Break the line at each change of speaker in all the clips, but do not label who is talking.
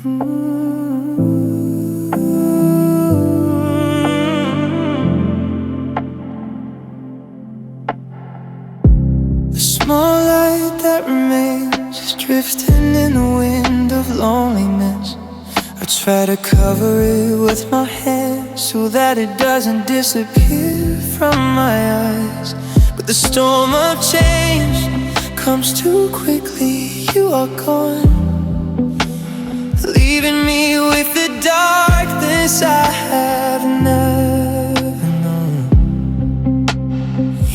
The small light that remains is drifting in the wind of loneliness. I try to cover it with my hands so that it doesn't disappear from my eyes. But the storm of change comes too quickly. You are gone, leaving me with the darkness I have never known.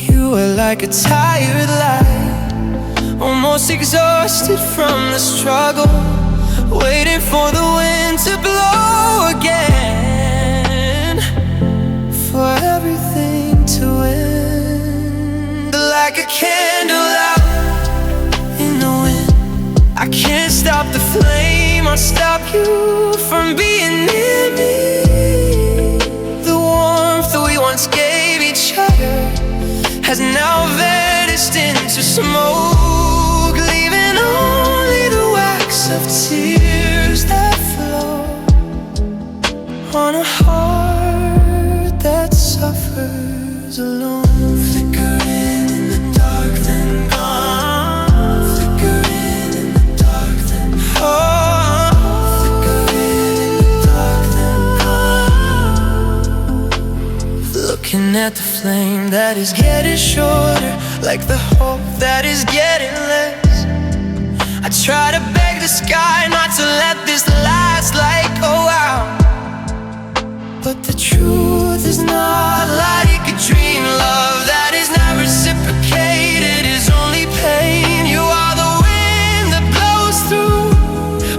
You are like a tired light, almost exhausted from the struggle, waiting for the wind to blow again, for everything to end. Like a candle out in the wind, I can't stop the flame, I'll stop you from being near me. The warmth that we once gave each other has now vanished into smoke, leaving only the wax of tears that flow on a heart that suffers alone. Flickering in the dark, then gone. Flickering in the dark, then gone. Flickering in the dark, then gone. Looking at the flame that is getting shorter, like the hope that is getting less. I try to beg the sky not to let this last light go out, but the truth is not like a dream. Love that is not reciprocated is only pain. You are the wind that blows through,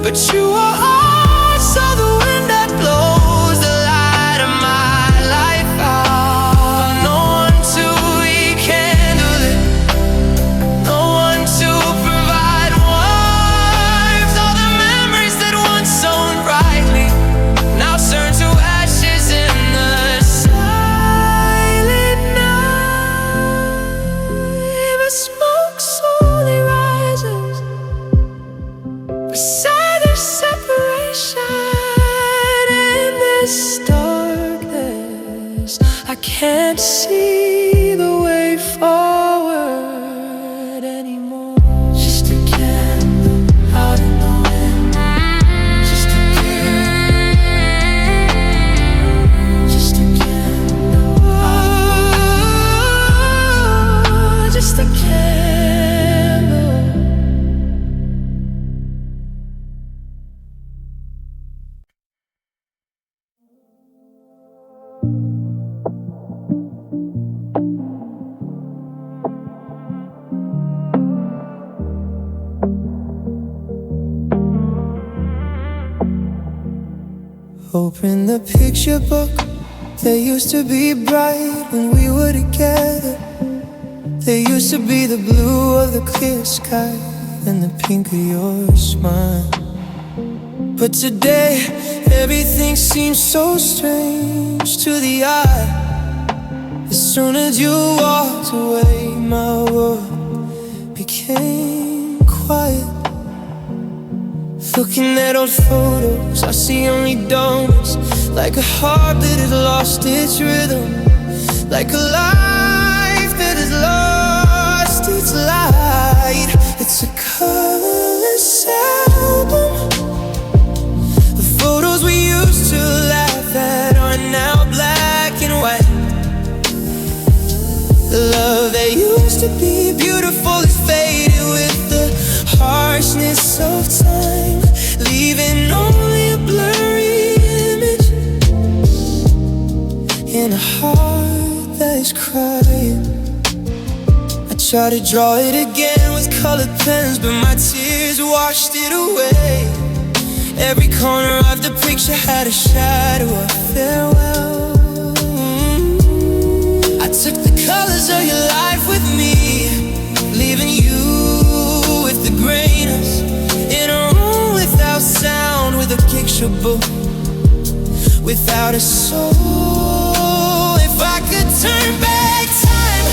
but you are also the wind that blows the light of my life out. No one to rekindle it, no one to provide warmth. All the memories that once shone brightly now turn to ashes in the silent night. But smoke slowly rises beside the separation. In this darkness, I can't see the way forward anymore. Just a candle out in the wind, just a candle, just a candle, just a candle. Open the picture book that used to be bright when we were together. There used to be the blue of the clear sky and the pink of your smile. But today, everything seems so strange to the eye. As soon as you walked away, my world became quiet. Looking at old photos, I see only darkness, like a heart that has lost its rhythm, like a life that has lost its light. It's a colorless album, the photos we used to laugh at are now black and white. The love that used to be beautiful is faded with the harshness of time, leaving only a blurry image in a heart that is crying. I try to draw it again with colored pens, but my tears washed it away. Every corner of the picture had a shadow of farewell. I took the colors of your life with me, leaving you with the grayness in a room without sound, with a picture book without a soul. If I could turn back time,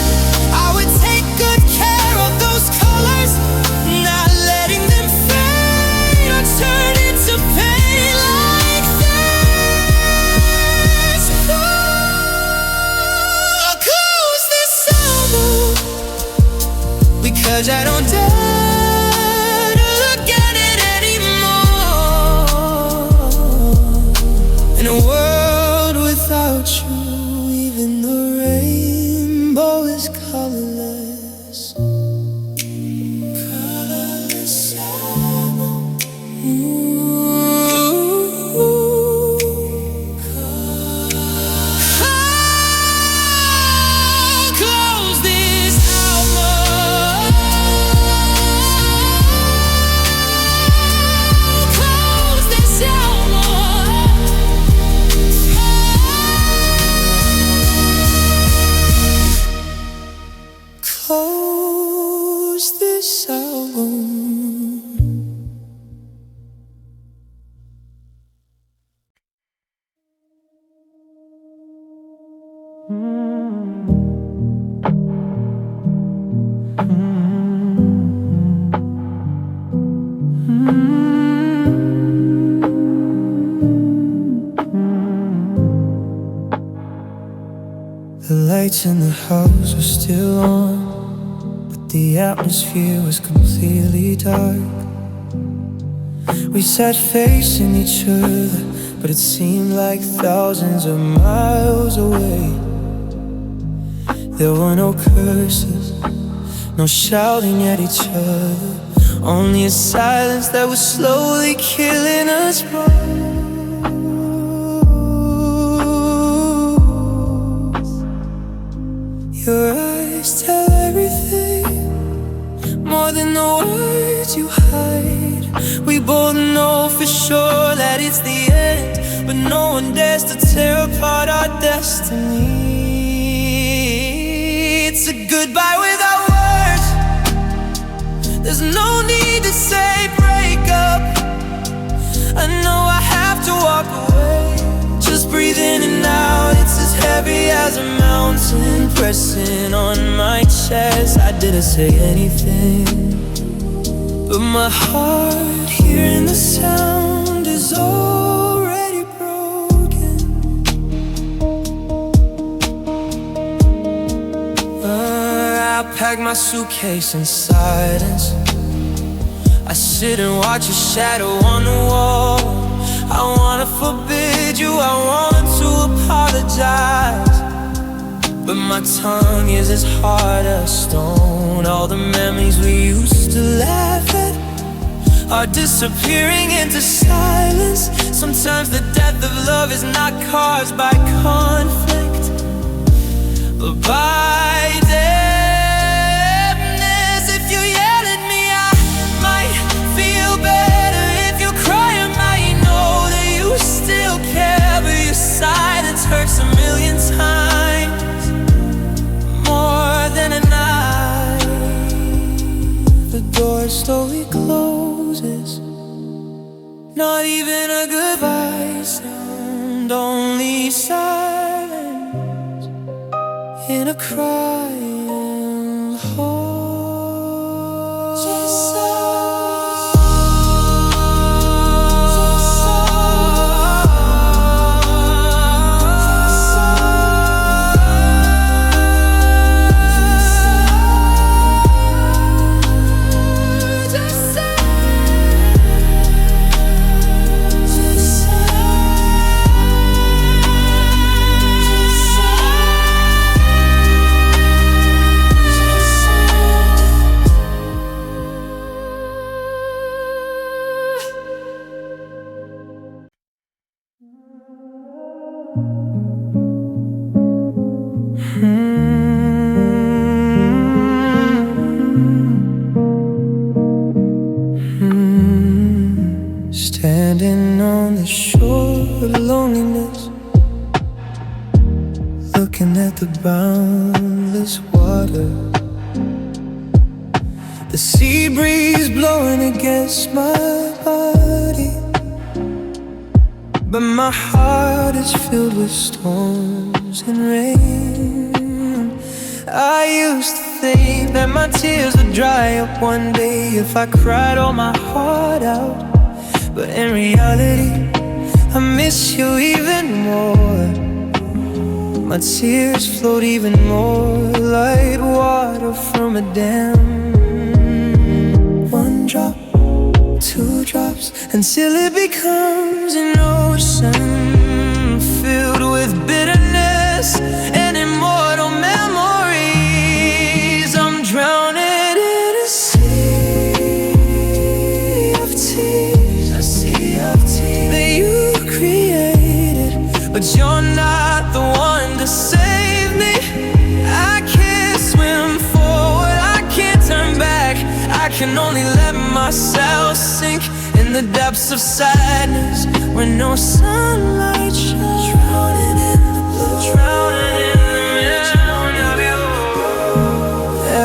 I would take good care of those colors, not letting them fade or turn into pain. judge, I don't dare to look at it anymore. In a world without you, even the rainbow is colorless. Colorless album. Close this album. Close this album. Close this album. The lights in the house were still on, but the atmosphere was completely dark. We sat facing each other, but it seemed like thousands of miles away. There were no curses, no shouting at each other, only a silence that was slowly killing us both. Your eyes tell everything, more than the words you hide. We both know for sure that it's the end, but no one dares to tear apart our destiny. It's a goodbye without words. There's no need to say break up. I know I have to walk away. Just breathe in and out. It's as heavy as a mountain pressing on my chest. I didn't say anything, but my heart hearing the sound is already broken. I pack my suitcase in silence. I sit and watch a shadow on the wall. I wanna forbid you, I want to apologize, but my tongue is as hard as stone. All the memories we used to laugh at are disappearing into silence. Sometimes the death of love is not caused by conflict, but by deafness. If you yell at me, I might feel better. If you cry, I might know that you still care, but your silence hurts a million times more than a knife. The door slowly closes, not even a goodbye sound, only silence in a crying heart. Just standing on the shore of loneliness, looking at the boundless water. The sea breeze blowing against my body, but my heart is filled with storms and rain. I used to think that my tears would dry up one day if I cried all my heart out, but in reality, I miss you even more. My tears float even more like water from a dam. 2 drops until it becomes an ocean filled with bitterness and immortal memories. I'm drowning in a sea of tears, a sea of tears that you created, but you're not the one to save me. I can't swim forward, I can't turn back. I can only let myself sink in the depths of sadness where no sunlight shines. Drowning in the blue, drowning in the mountain of you.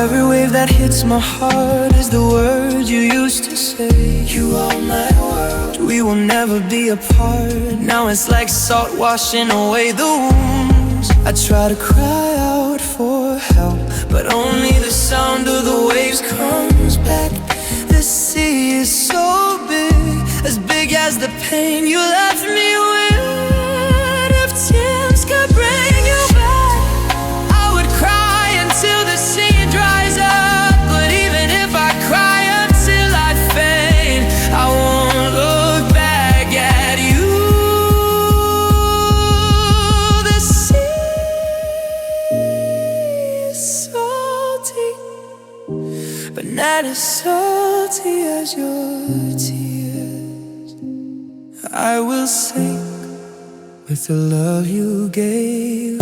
Every wave that hits my heart is the word you used to say. You are my world, we will never be apart. Now it's like salt washing away the wounds. I try to cry out for help, but only the sound of the waves comes back. The sea is so big as the pain you left me with. If tears could bring you back, I would cry until the sea dries up. But even if I cry until I faint, I won't look back at you. The sea is salty, but not as salty as your tears. I will sing with the love you gave.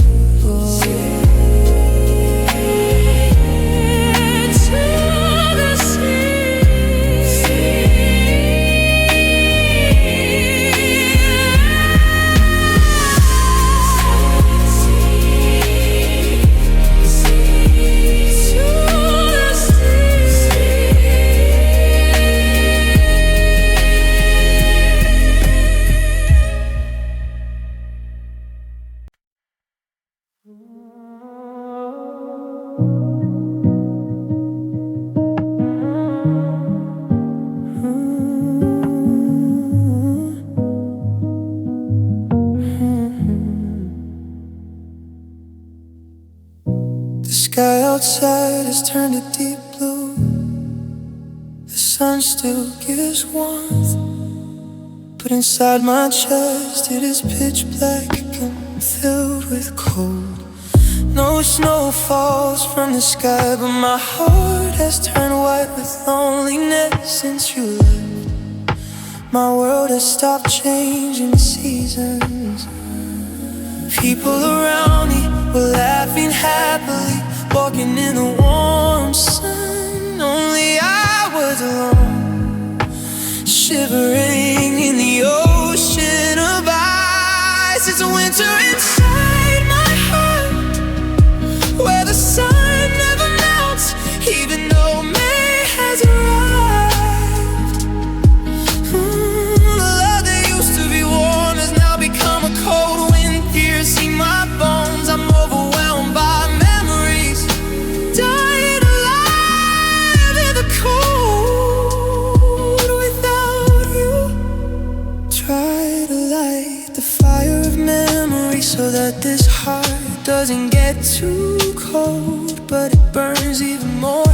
The sky outside has turned a deep blue. The sun still gives warmth, but inside my chest it is pitch black and filled with cold. No snow falls from the sky, but my heart has turned white with loneliness since you left. My world has stopped changing seasons. People around me were laughing happily, walking in the warm sun. Only I was alone, shivering in the ocean of ice. It's a winter inside my heart, where the sun never melts, even though May has arrived. The love that used to be warm has now become a cold wind piercing my bones. I'm overwhelmed by memories, dying alive in the cold without you. Try to light the fire of memory so that this heart doesn't get too cold, but it burns even more.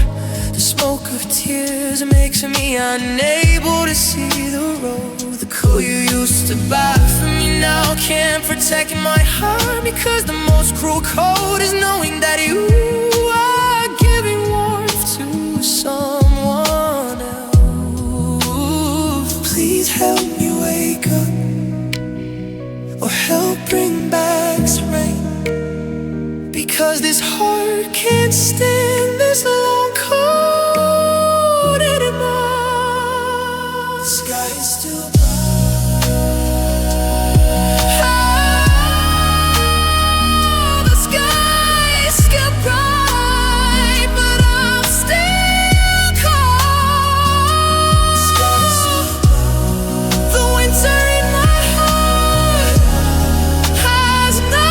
The smoke of tears makes me unable to see the road. The cool you used to buy for me now can't protect my heart, because the most cruel cold is knowing that you are giving warmth to someone else. Please help me wake up, or help bring back spring, because this heart can't stand this long cold anymore. The sky is still bright. Oh, the sky is still bright, but I'm still cold. The winter in my heart has no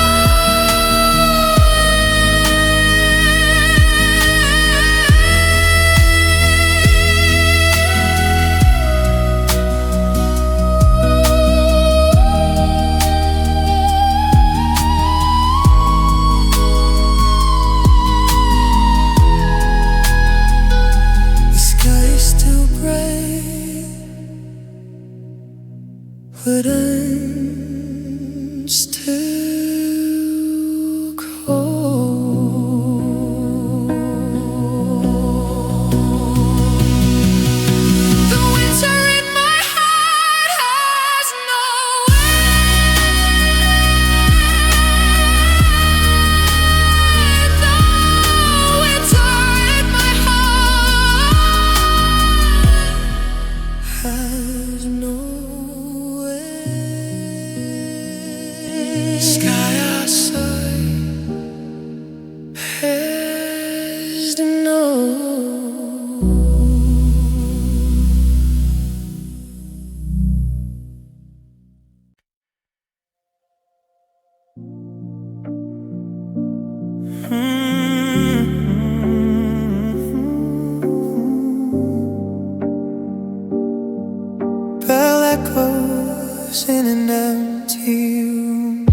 Bell echoes in an empty room.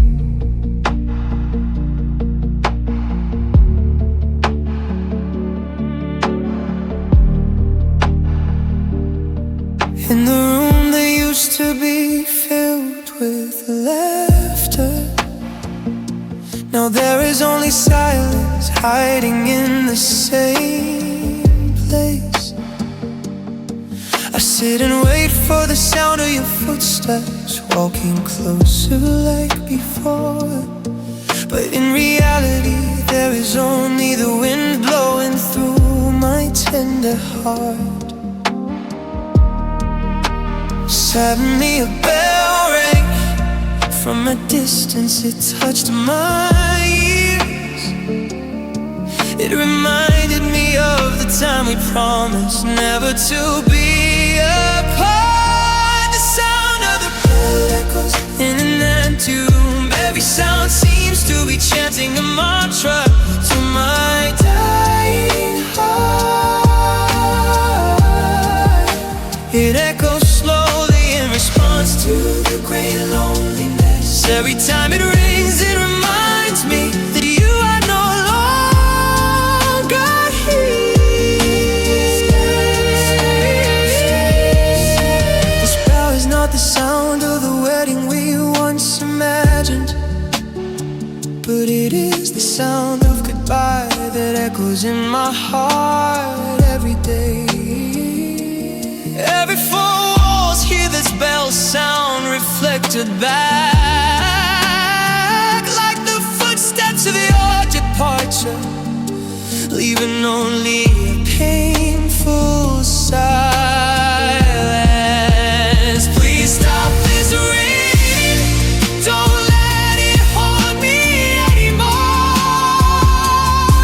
In the room that used to be filled with laughter, now there is only silence hiding in the same place. I sit and wait for the sound of your footsteps walking closer like before. But in reality, there is only the wind blowing through my tender heart. Suddenly a bell rang. From a distance it touched my ears. It reminded me of the time we promised never to be apart. The sound of the bell echoes in an empty room. Every sound seems to be chanting a mantra to my dying heart. It echoes slowly in response to the great loneliness. Every time it rings, it reminds me that you are no longer here. This bell is not the sound of the wedding we once imagined, but it is the sound of goodbye that echoes in my heart every day. Every four walls hear this bell sound reflected back, like the footsteps of your departure, leaving only a painful silence. Please stop this ringing. Don't let it haunt me anymore,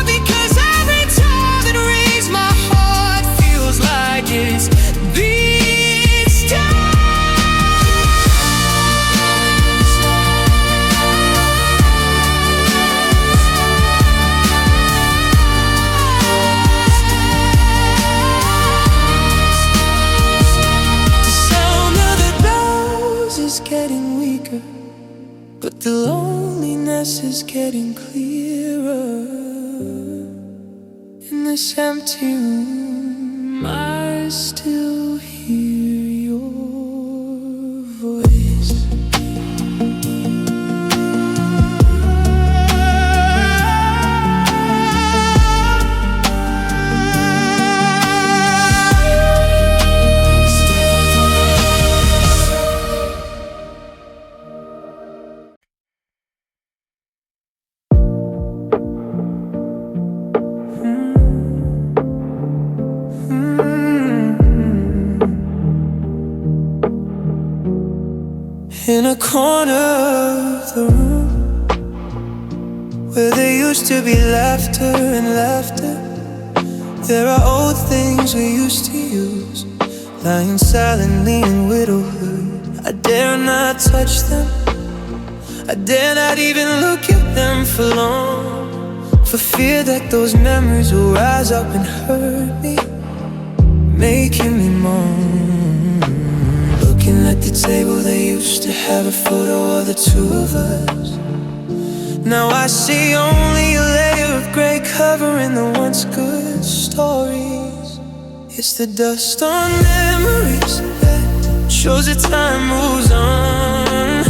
because every time it rings, my heart feels like it's being stopped. Getting weaker, but the loneliness is getting clearer. In this empty room, I still hear your voice. In a corner of the room where there used to be laughter and laughter, there are old things we used to use, lying silently in widowhood. I dare not touch them, I dare not even look at them for long, for fear that those memories will rise up and hurt me, making me moan. Looking at the table, they used to have a photo of the two of us. Now I see only a layer of gray covering the once good stories. It's the dust on memories that shows that time moves on,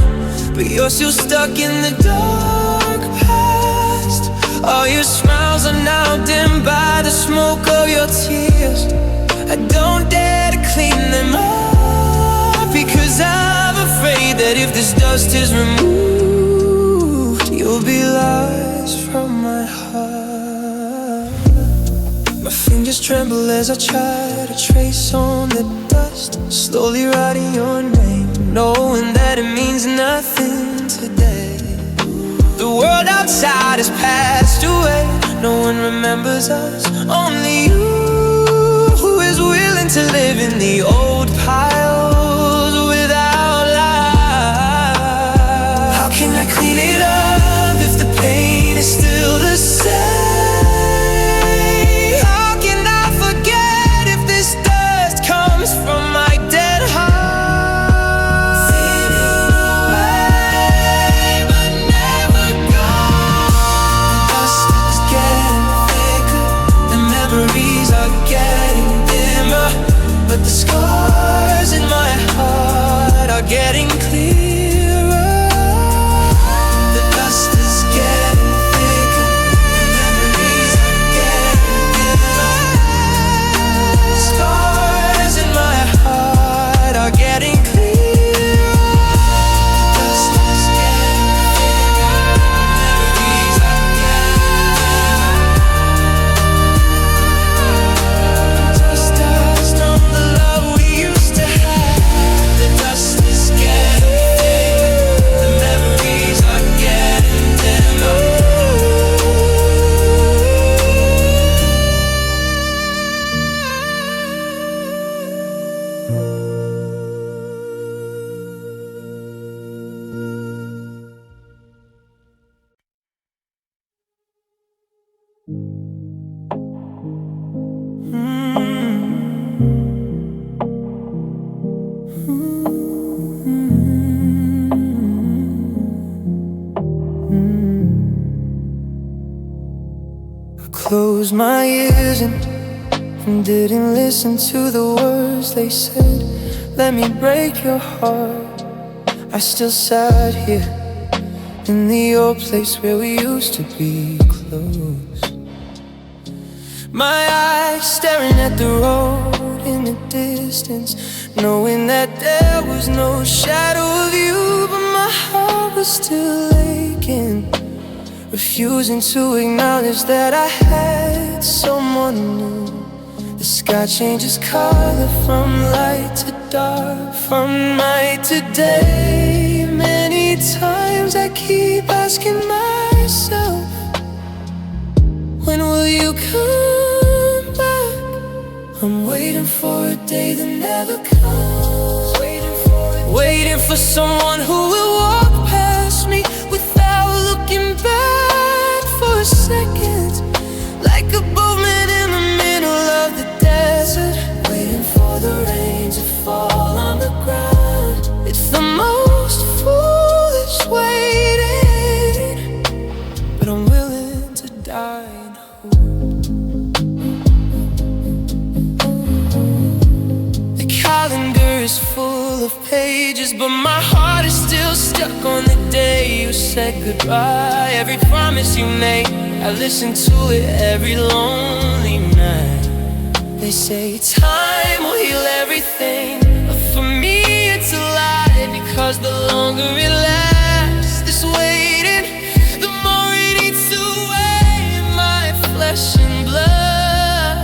but you're still stuck in the dark past. All your smiles are now dimmed by the smoke of your tears. I don't dare to clean them up, because I'm afraid that if this dust is removed, you'll be lost from my heart. My fingers tremble as I try to trace on the dust, slowly writing your name, knowing that it means nothing today. The world outside has passed away, no one remembers us, only you, who is willing to live in the old piles without life. How can I clean it up if the pain is still the same? Closed my ears and didn't listen to the words they said. Let me break your heart. I still sat here in the old place where we used to be close. My eyes staring at the road in the distance, knowing that there was no shadow of you, but my heart was still aching, refusing to acknowledge that I had someone new. The sky changes color from light to dark, from night to day. Many times I keep asking myself, when will you come back? I'm waiting for a day that never comes, waiting for someone who will walk past me without looking back for a second, like a boatman in the middle of the desert, waiting for the rain to fall on the ground. It's the most foolish waiting, but I'm willing to die in hope. The calendar is full of pages, but my heart is still stuck on the day you said goodbye. Every promise you made, I listen to it every lonely night. They say time will heal everything, but for me it's a lie, because the longer it lasts, this waiting, the more it eats away my flesh and blood.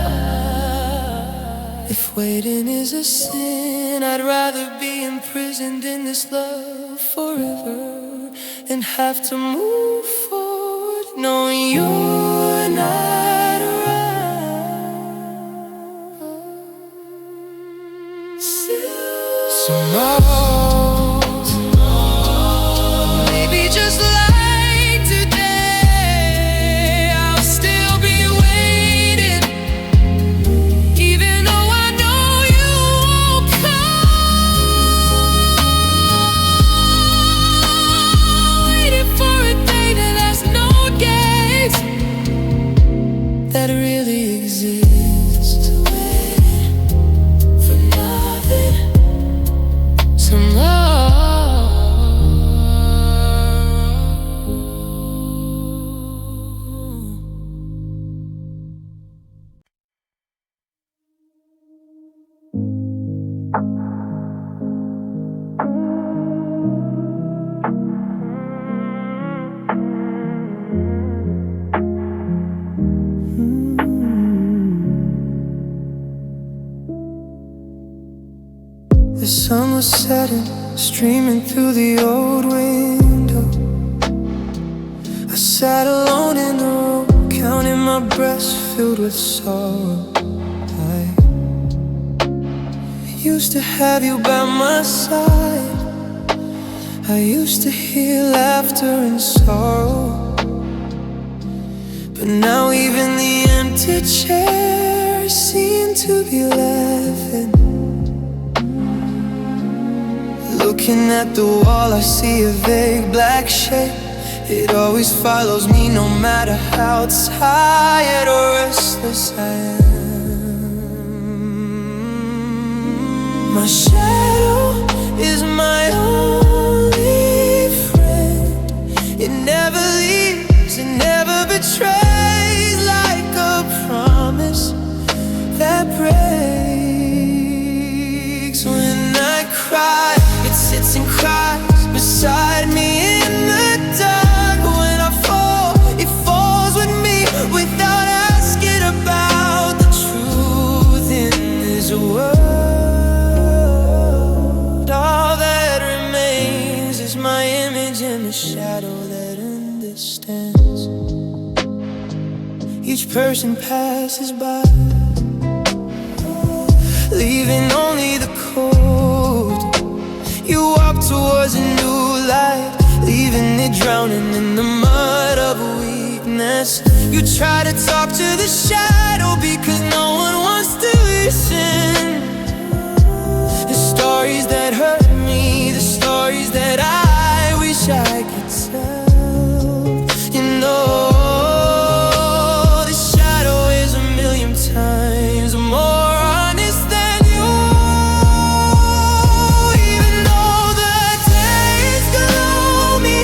If waiting is a sin, I'd rather be imprisoned in this love forever than have to move forward knowing you're not around. Tomorrow, maybe just like today, I'll still be waiting, even though I know you won't come. Waiting for a day that has no gates, that really exists, for nothing. The sun was setting, streaming through the old window. I sat alone in the room, counting my breaths filled with sorrow. I used to have you by my side. I used to hear laughter and sorrow, but now even the empty chairs seem to be laughing. Looking at the wall, I see a vague black shape. It always follows me no matter how tired or restless I am. My shadow is my only friend. It never leaves, it never betrays, like a promise that breaks. When I cry, it sits and cries beside me in the dark. When I fall, it falls with me without asking about the truth in this world. All that remains is my image in the shadow that understands. Each person passes by, leaving only the cold. You walk towards a new light, leaving it drowning in the mud of weakness. mess. You try to talk to the shadow because no one wants to listen. The stories that hurt me, the stories that I wish I could tell. You know, the shadow is a million times more honest than you. Even though the days gloomy,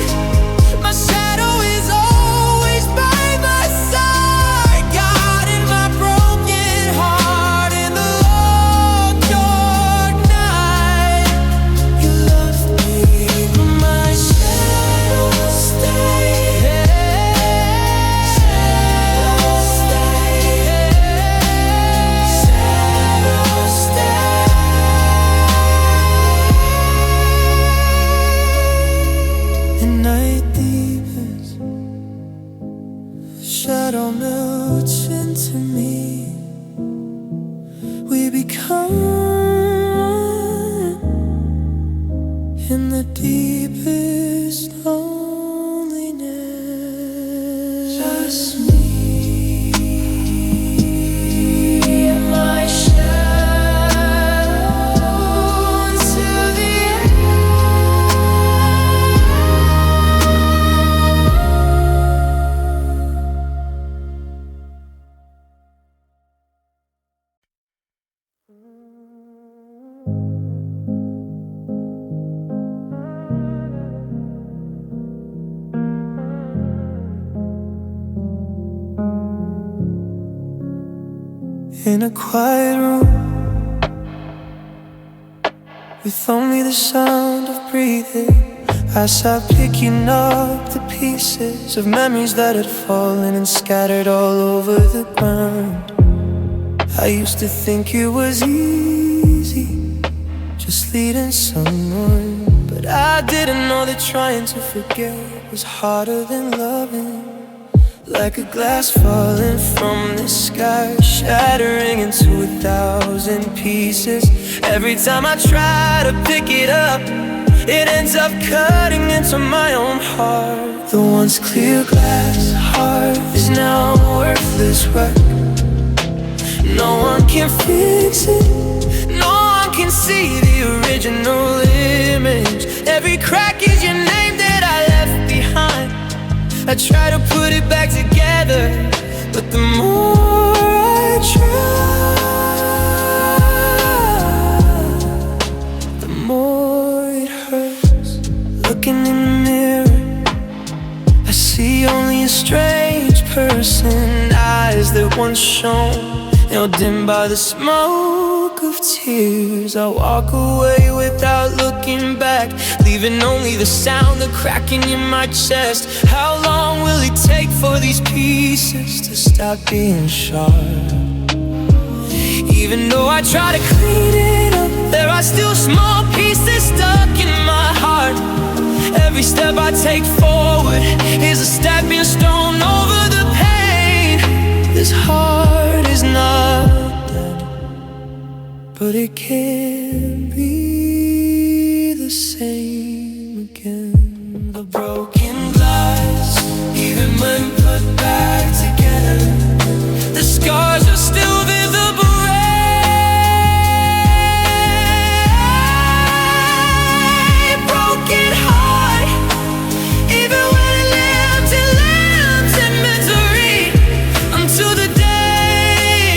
my shadow is always by my side, guarding my broken heart in the long dark night. You love me, but my shadow will stay. Shadow stay. Shadow stay. The night deepens, the shadow melts into me. We become one in the deepest loneliness. Just me and my shadow until the end. In a quiet room, with only the sound of breathing, I sat picking up the pieces of memories that had fallen and scattered all over the ground. I used to think it was easy, just leading someone, but I didn't know that trying to forget was harder than loving. Like a glass falling from the sky, shattering into 1,000 pieces. Every time I try to pick it up, it ends up cutting into my own heart. The once clear glass heart is now worthless wreck. No one can fix it, no one can see the original image. Every crack is your name that I left behind. I try to put it back together, but the more I try, the more it hurts. Looking in the mirror, I see only a strange person. Eyes that once shone, now dim by the smoke of tears. I walk away without looking back, leaving only the sound of cracking in my chest. How long will it take for these pieces to stop being sharp? Even though I try to clean it up, there are still small pieces stuck in my heart. Every step I take forward is a stepping stone over the pain. This heart is not dead, but it can't be the same again. The broken glass, even when put back together, the scars are still visible. Broken heart, even when it lives in misery, until the day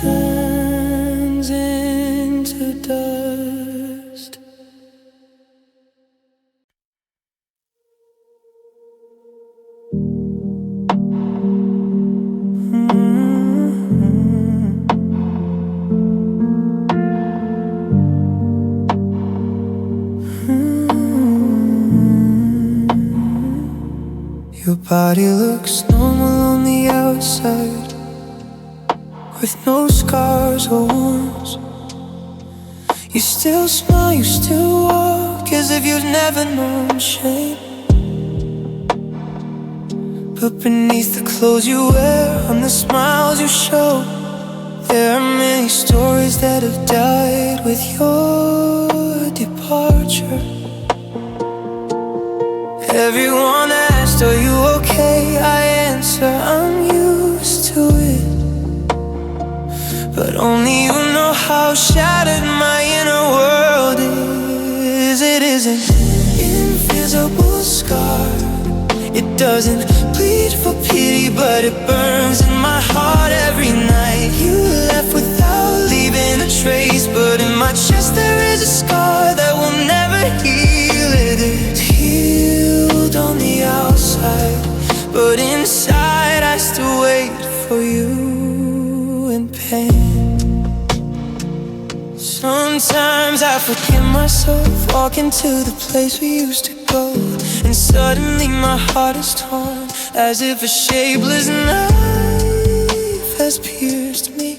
turns into dust. Your body looks normal on the outside, with no scars or wounds. You still smile, you still walk as if you've never known shame. But beneath the clothes you wear, on the smiles you show, there are many stories that have died with your departure. Everyone asked, are you okay? I answer, I'm used to it. But only you know how shattered my inner world is. It isn't an invisible scar. It doesn't bleed for pity, but it burns in my heart every night. You left without leaving a trace, but in my chest there is a scar that will never heal. It is healed on the outside, but inside I still wait for you in pain. Sometimes I forget myself, walking to the place we used to go, and suddenly my heart is torn, as if a shapeless knife has pierced me.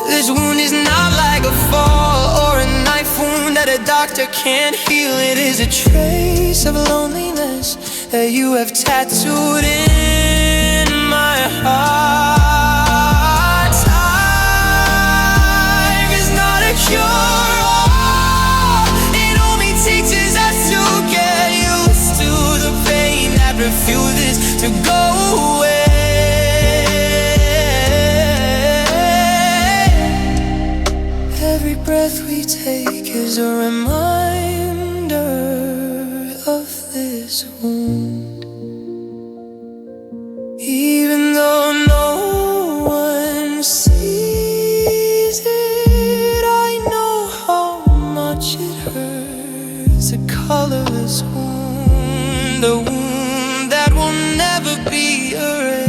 This wound is not like a fall or a knife wound that a doctor can't heal. It is a trace of loneliness that you have tattooed in my heart. Time is not a cure-all. It only teaches us to get used to the pain that refuses to go away. Every breath we take is a reminder of this wound. Even though no one sees it, I know how much it hurts. A colorless wound, a wound that will never be erased.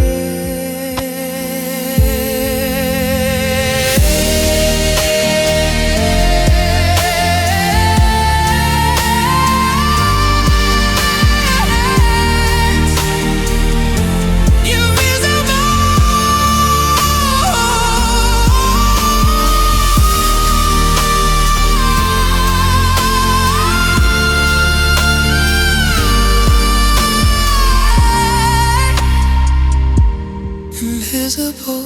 Invisible.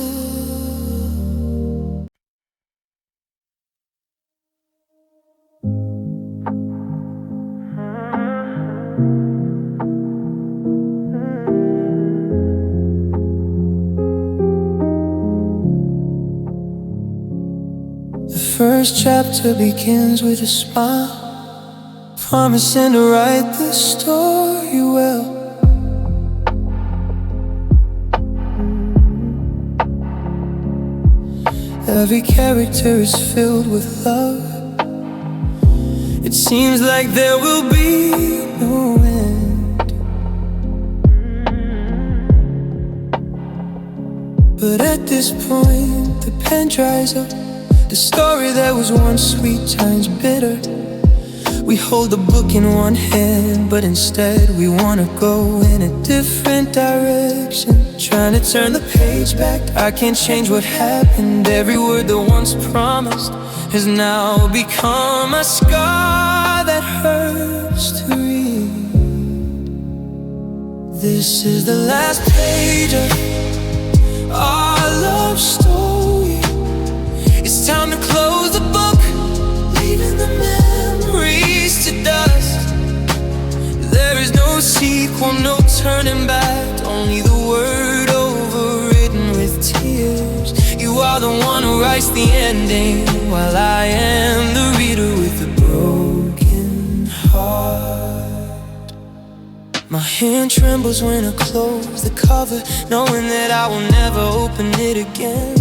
The first chapter begins with a smile, promising to write the story well. Every character is filled with love. It seems like there will be no end. But at this point, the pen dries up. The story that was once sweet turns bitter. We hold the book in one hand, but instead we wanna go in a different direction. Trying to turn the page back, I can't change what happened. Every word that once promised has now become a scar that hurts to read. This is the last page of our love story. It's time to close the book, leaving the memories to dust. There is no sequel, no turning back, only the word overwritten with tears. You are the one who writes the ending, while I am the reader with a broken heart. My hand trembles when I close the cover, knowing that I will never open it again.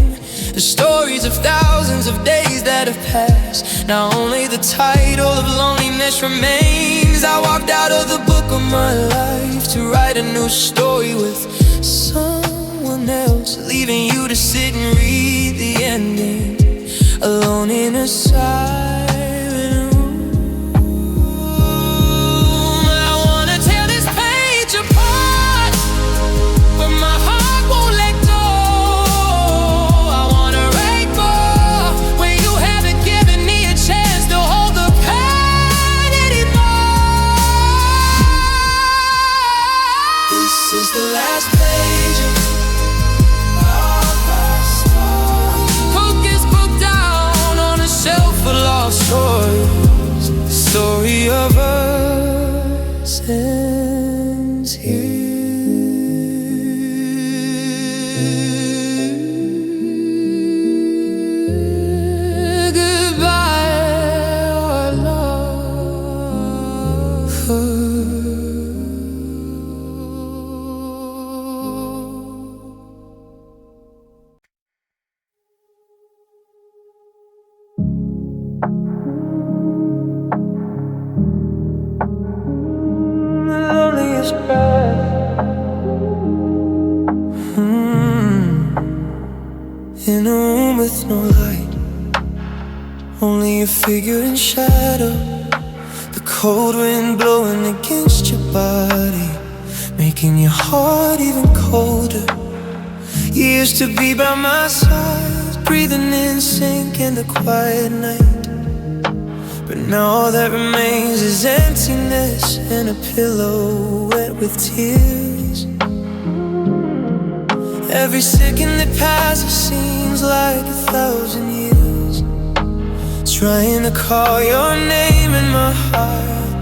The stories of thousands of days that have passed, now only the title of loneliness remains. I walked out of the book of my life to write a new story with someone else, leaving you to sit and read the ending alone in a silent room. I wanna tear this page apart, but my heart won't let go. I wanna write more yours. The story of us ends here. In a room with no light, only a figure in shadow. The cold wind blowing against your body, making your heart even colder. You used to be by my side, breathing in sync in the quiet night. But now all that remains is emptiness and a pillow wet with tears. Every second that passes seems like 1,000 years. Trying to call your name in my heart,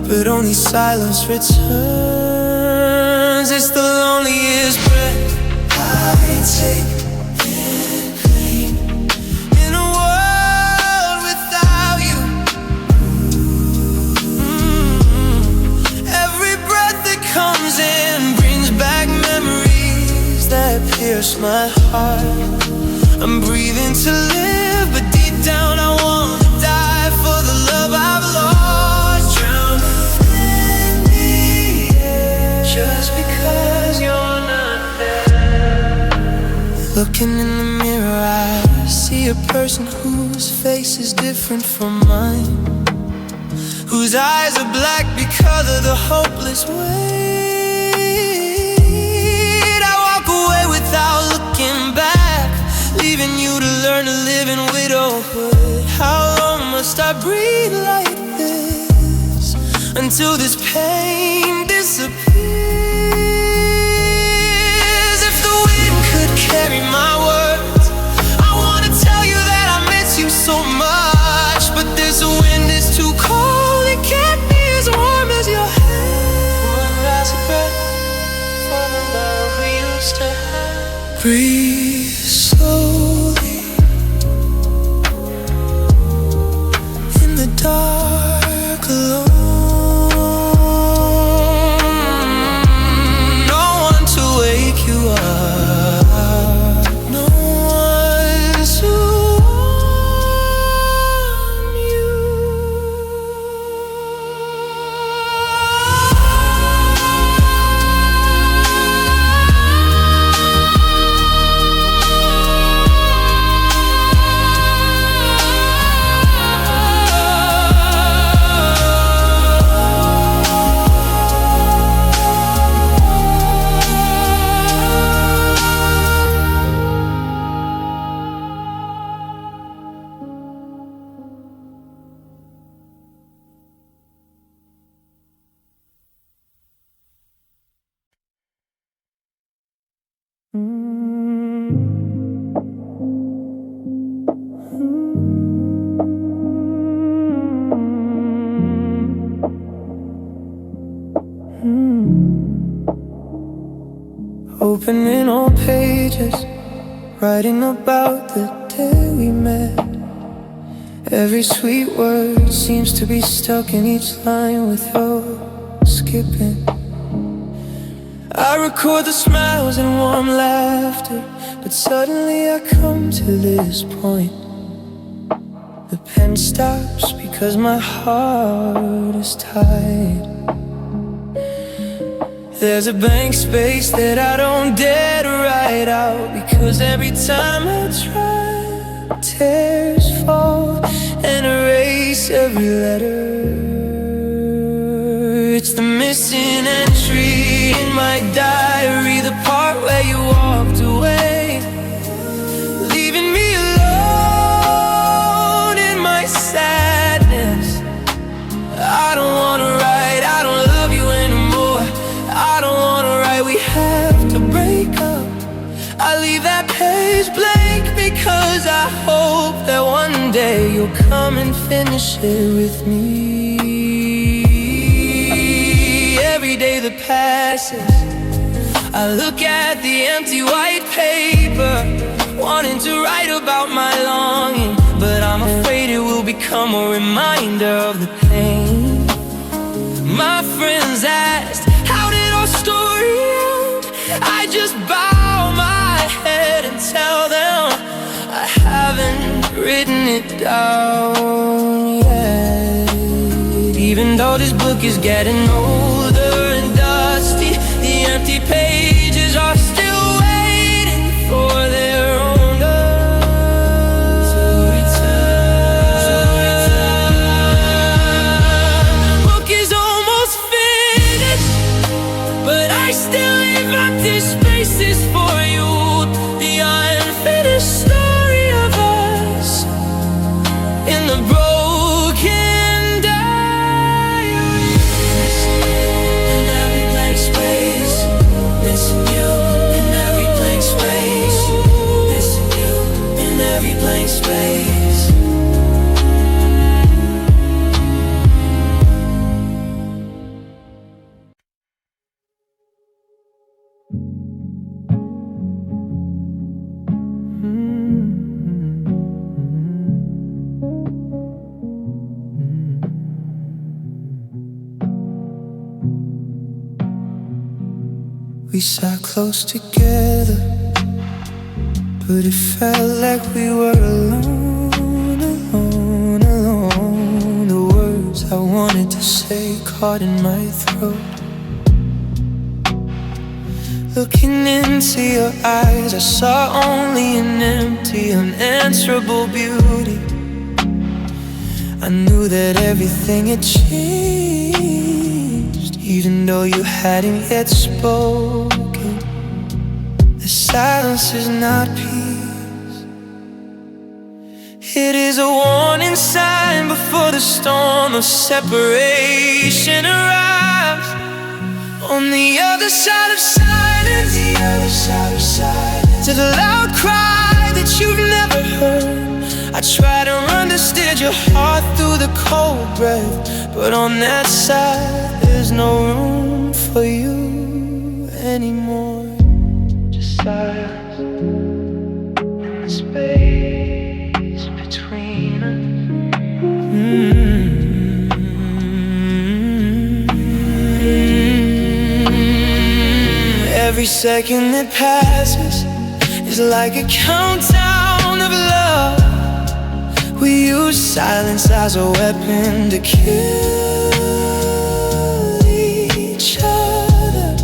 but only silence returns. It's the loneliest breath I take in pain. In a world without you, every breath that comes in brings back memories that pierce my heart. I'm breathing to live, but deep down I want to die for the love I've lost. Drowning in the air, just because you're not there. Looking in the mirror, I see a person whose face is different from mine, whose eyes are black because of the hopeless weight. I walk away without looking back, leaving you to learn to live in widowhood. How long must I breathe like this until this pain disappears? If the wind could carry my words, I wanna tell you that I miss you so much. But this wind is too cold, it can't be as warm as your hand. One last breath for the love we used to have. Breathe slowly in the dark alone. No one to wake you up, no one to warm you. Opening old pages, writing about the day we met. Every sweet word seems to be stuck in each line with your skipping. I record the smiles and warm laughter, but suddenly I come to this point. The pen stops because my heart is tied. There's a blank space that I don't dare to write out, because every time I try, tears fall and erase every letter. It's the missing entry in my diary, the part where you walked away, leaving me alone in my sadness. I don't wanna write, I don't love you anymore. I don't wanna write, we have to break up. I leave that page blank because I hope that one day you'll you'll come and finish it with me. Every day that passes, I look at the empty white paper, wanting to write about my longing, but I'm afraid it will become a reminder of the pain. My friends asked, how did our story end? I just bow my head and tell them I haven't written it down yet. Even though this book is getting older and dusty, the empty pages are still waiting for their owner to return. The book is almost finished, but I still leave empty spaces for you. The unfinished story of us in the broken diary. In every blank space, missing you. In every blank space, missing you. In every blank space. We sat close together, but it felt like we were alone, alone, alone. The words I wanted to say caught in my throat. Looking into your eyes, I saw only an empty, unanswerable beauty. I knew that everything had changed, even though you hadn't yet spoken. The silence is not peace. It is a warning sign before the storm of separation arrives. On the other side of silence, the other side of silence, to the loud cry that you've never heard. I try to understand your heart through the cold breath, but on that side there's no room for you anymore. Just silence and the space between us. Every second that passes is like a countdown of love. We use silence as a weapon to kill each other.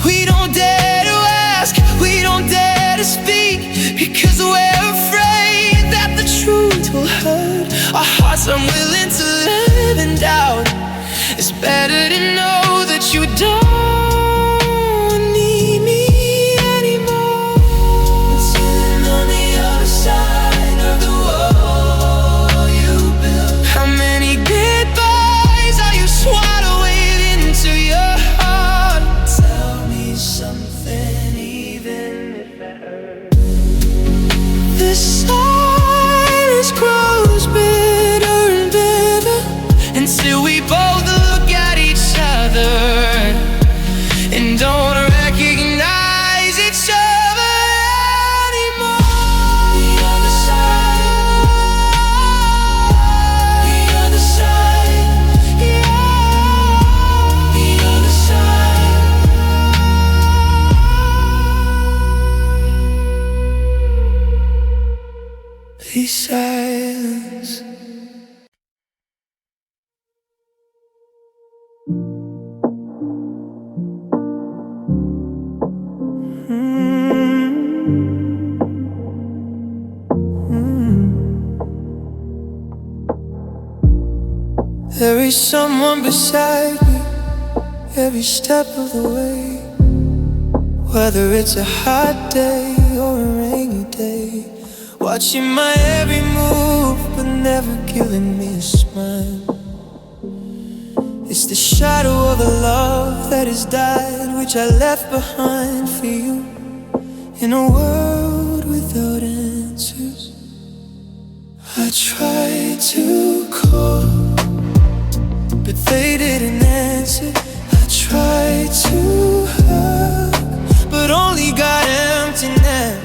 We don't dare to ask, we don't dare to speak, because we're afraid that the truth will hurt. Our hearts unwilling to live in doubt. It's better to know that you don't need me anymore. Sitting on the other side of the wall you built. How many goodbyes are you swallowing into your heart? Tell me something, even if it hurts. The silence grows bitter and bitter until we both look at each other and don't recognize each other anymore. The other side, the other side, yeah, the other side. The silence. There is someone beside me every step of the way. Whether it's a hot day or a rainy day, watching my every move but never giving me a smile. It's the shadow of a love that has died, which I left behind for you, in a world without answers. I tried to call, but they didn't answer. I tried to hug, but only got emptiness.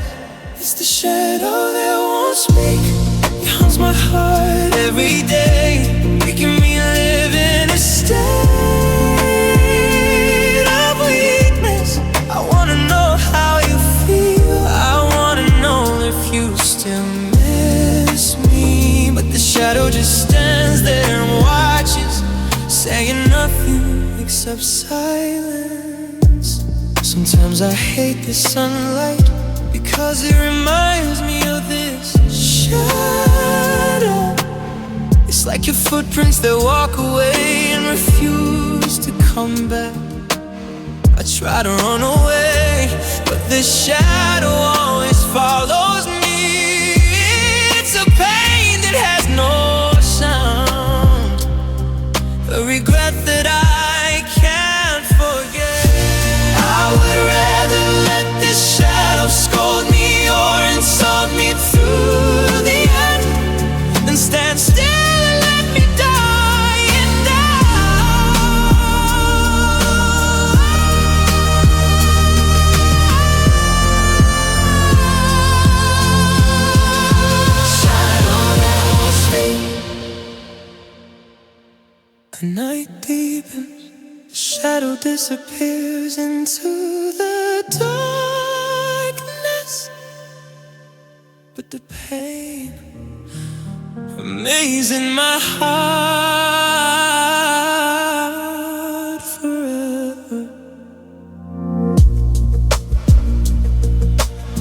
It's the shadow that won't speak. It haunts my heart every day, making me live in a state of weakness. I wanna know how you feel. I wanna know if you still miss me. But the shadow just stands there and watches, saying nothing except silence. Sometimes I hate the sunlight, because it reminds me of this shadow. It's like your footprints that walk away and refuse to come back. I try to run away, but the shadow always follows me. It's a pain that has no sound, a regret that I can't forget. I would rather let this shadow scold me or insult me through the end than stand still and let me die in shadow that won't speak. The night deepens, the shadow disappears into the darkness, but the pain remains in my heart forever.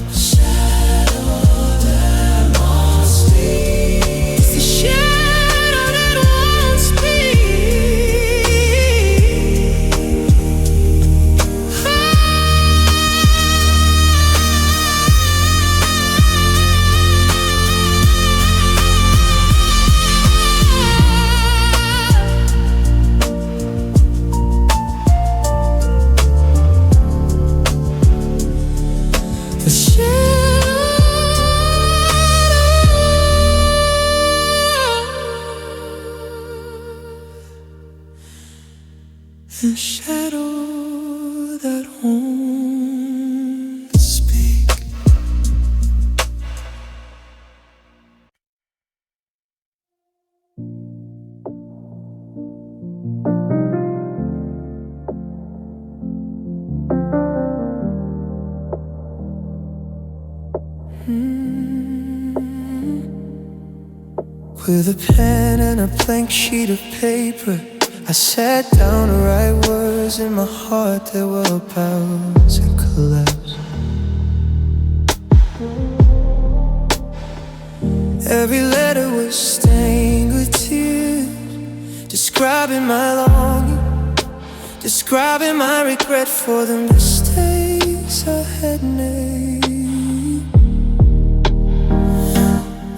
The shadow that won't speak. It's the shadow that won't speak. The shadow that won't speak. With a pen and a blank sheet of paper, I sat down to write words in my heart that were about to collapse. Every letter was stained with tears, describing my longing, describing my regret for the mistakes I had made.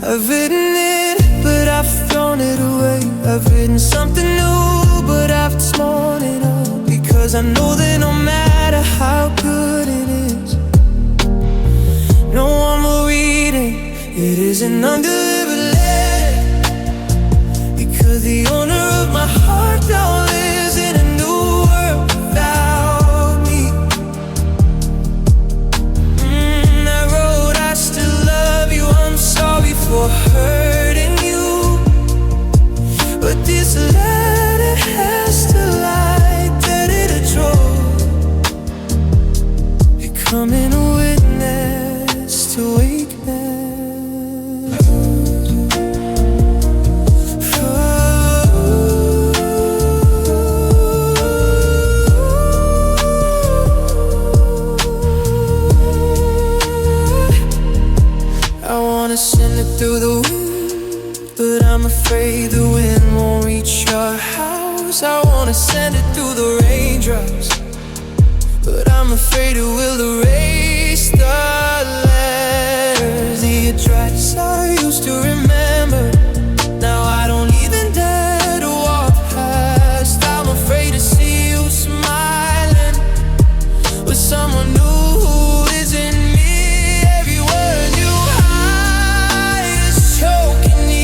I've written it, but I've thrown it away. I've written something new, but I've torn it up, because I know that no matter how good it is, no one will read it. It isn't undelivered letter, because the owner of my heart now lives in a new world without me. I wrote, I still love you, I'm sorry for hurting you, but this letter has to light that it drove, becoming a witness to weakness. I wanna send it through the wind, but I'm afraid the wind won't reach your house. I wanna send it through the raindrops, but I'm afraid it will erase the letters. The address I used to remember, now I don't even dare to walk past. I'm afraid to see you smiling with someone new who isn't me. Every word you hide is choking me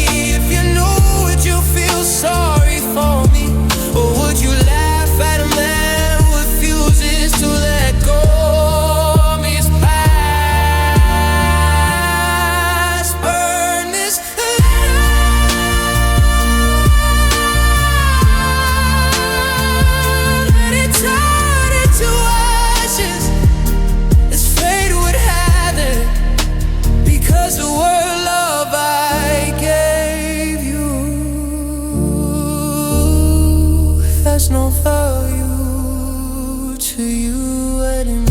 there's no value to you anymore.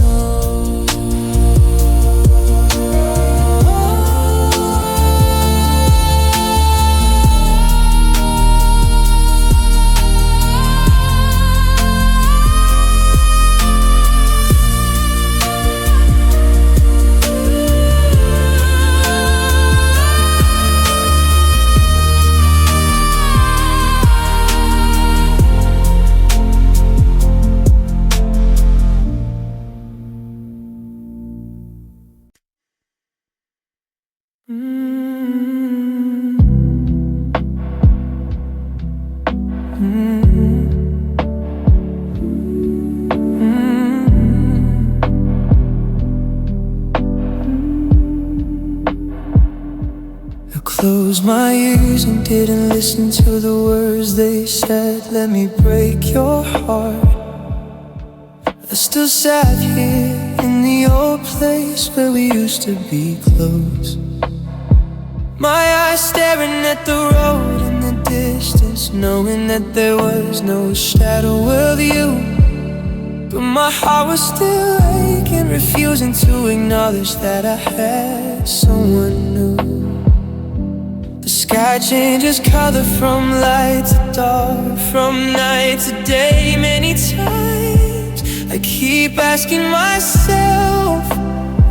Closed my ears and didn't listen to the words they said. Let me break your heart. I still sat here in the old place where we used to be close. My eyes staring at the road in the distance, knowing that there was no shadow of you. But my heart was still aching, refusing to acknowledge that I had someone new. The sky changes color from light to dark, from night to day. Many times I keep asking myself,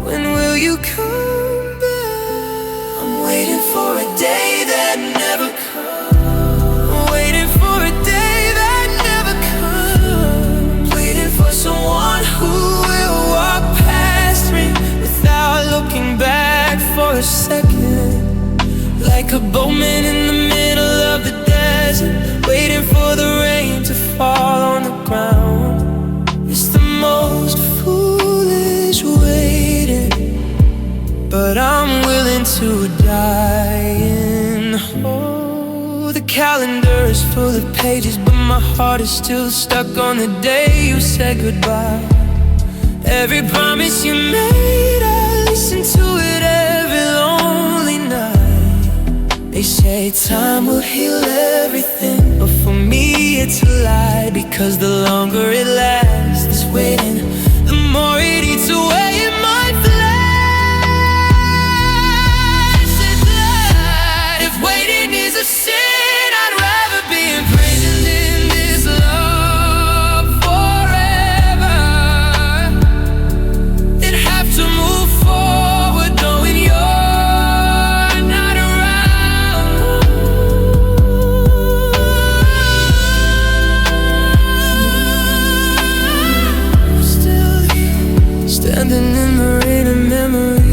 when will you come back? I'm waiting for a day that never comes. I'm waiting for a day that never comes. Waiting for someone who will walk past me without looking back for a second. Like a boatman in the middle of the desert, waiting for the rain to fall on the ground. It's the most foolish waiting, but I'm willing to die in. Oh, the calendar is full of pages, but my heart is still stuck on the day you said goodbye. Every promise you made, I listen to it every lonely night. They say time will heal everything, but for me it's a lie. Because the longer it lasts, this waiting, the more it eats away at my flesh. It's that if waiting is a sin, I'd rather be imprisoned in this love forever than have to move forward knowing you're not around. I'm still here, standing in the rain of memories.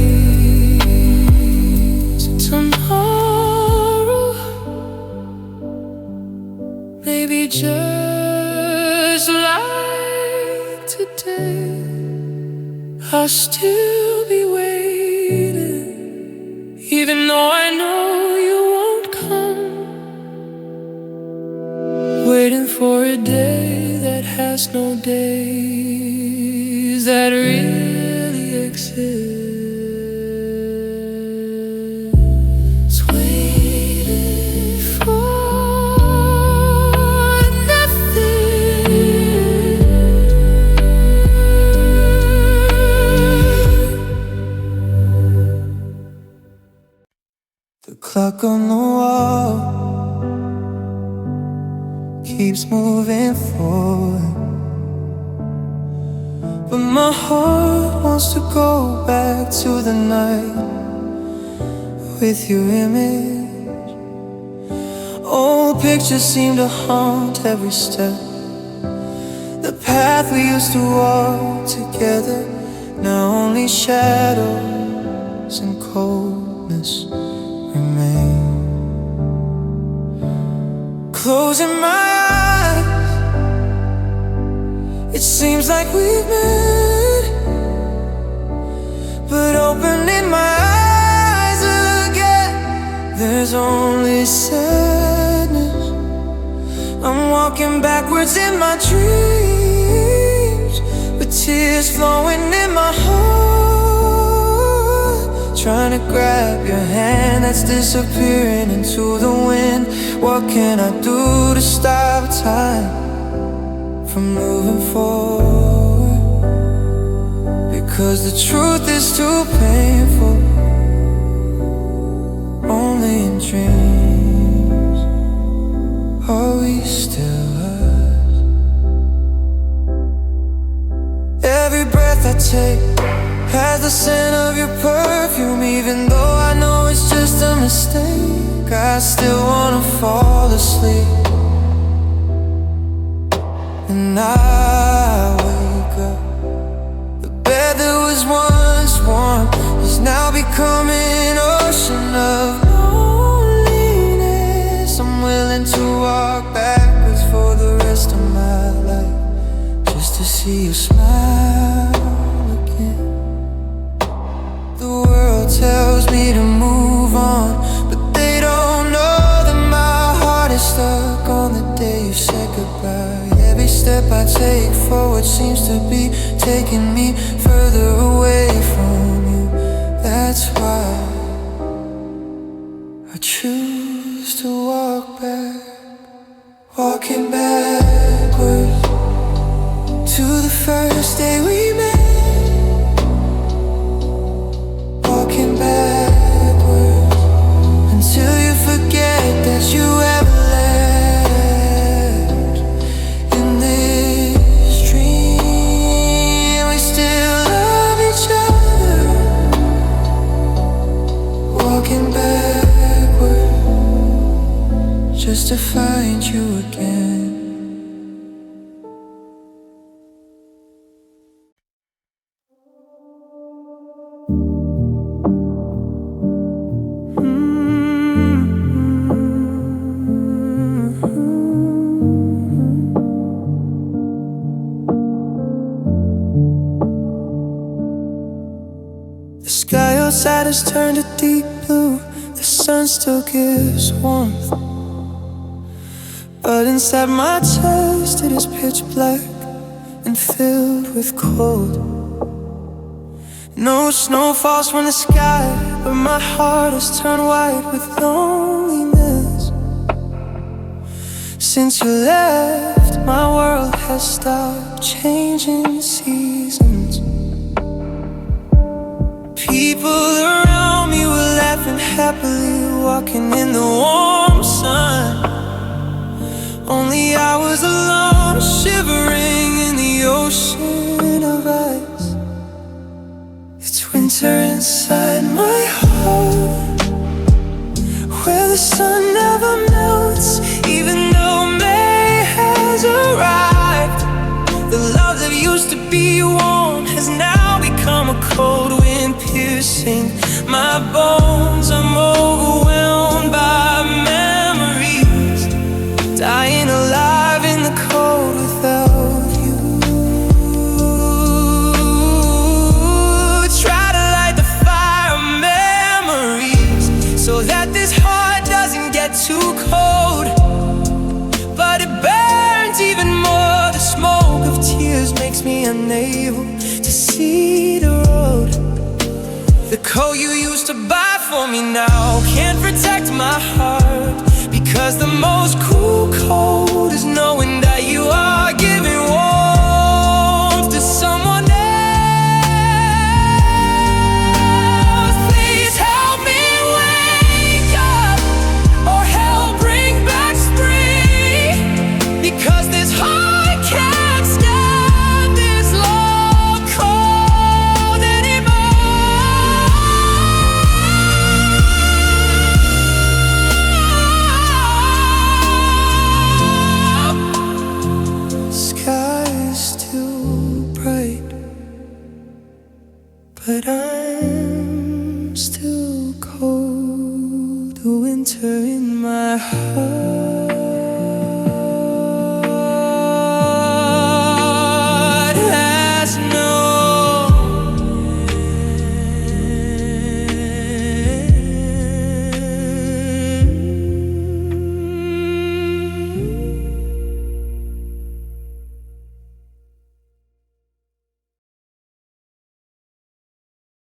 Tomorrow, maybe just like today, I'll still be waiting, even though I know you won't come. Waiting for a day that has no days that really exist. Waiting for nothing. The clock on the wall keeps moving forward, but my heart wants to go back to the night with your image. Old pictures seem to haunt every step. The path we used to walk together, now only shadows and coldness remain. Closing my eyes, it seems like we've met, but opening my eyes again, there's only sadness. I'm walking backwards in my dreams, with tears flowing in my heart, trying to grab your hand that's disappearing into the wind. What can I do to stop time? from moving forward, because the truth is too painful. Only in dreams are we still us. Every breath I take has the scent of your perfume. Even though I know it's just a mistake, I still wanna fall asleep. And I wake up, the bed that was once warm is now becoming an ocean of loneliness. I'm willing to walk backwards for the rest of my life, just to see you smile again. The world tells me to move on, but they don't know that my heart is stuck on the day you said goodbye. Every step I take forward seems to be taking me further away from you. That's why I choose to walk back, walking backwards to the first day we met. Walking backwards until you forget that you ever left. In this dream we still love each other. Walking backward just to find you again. The sky outside has turned a deep blue. The sun still gives warmth, but inside my chest it is pitch black and filled with cold. No snow falls from the sky, but my heart has turned white with loneliness. Since you left, my world has stopped changing seasons. People around me were laughing happily, walking in the warm sun. Only I was alone, shivering in the ocean of ice. It's winter inside my heart, where the sun never melts, even though May has arrived. The love that used to be warm has now become a cold wind piercing my bones. I'm overwhelmed by memories, dying alive in the cold without you. Try to light the fire of memories so that this heart doesn't get too cold, but it burns even more. The smoke of tears makes me unable to see the road. The coat you used to buy for me now can't protect my heart, because the most cruel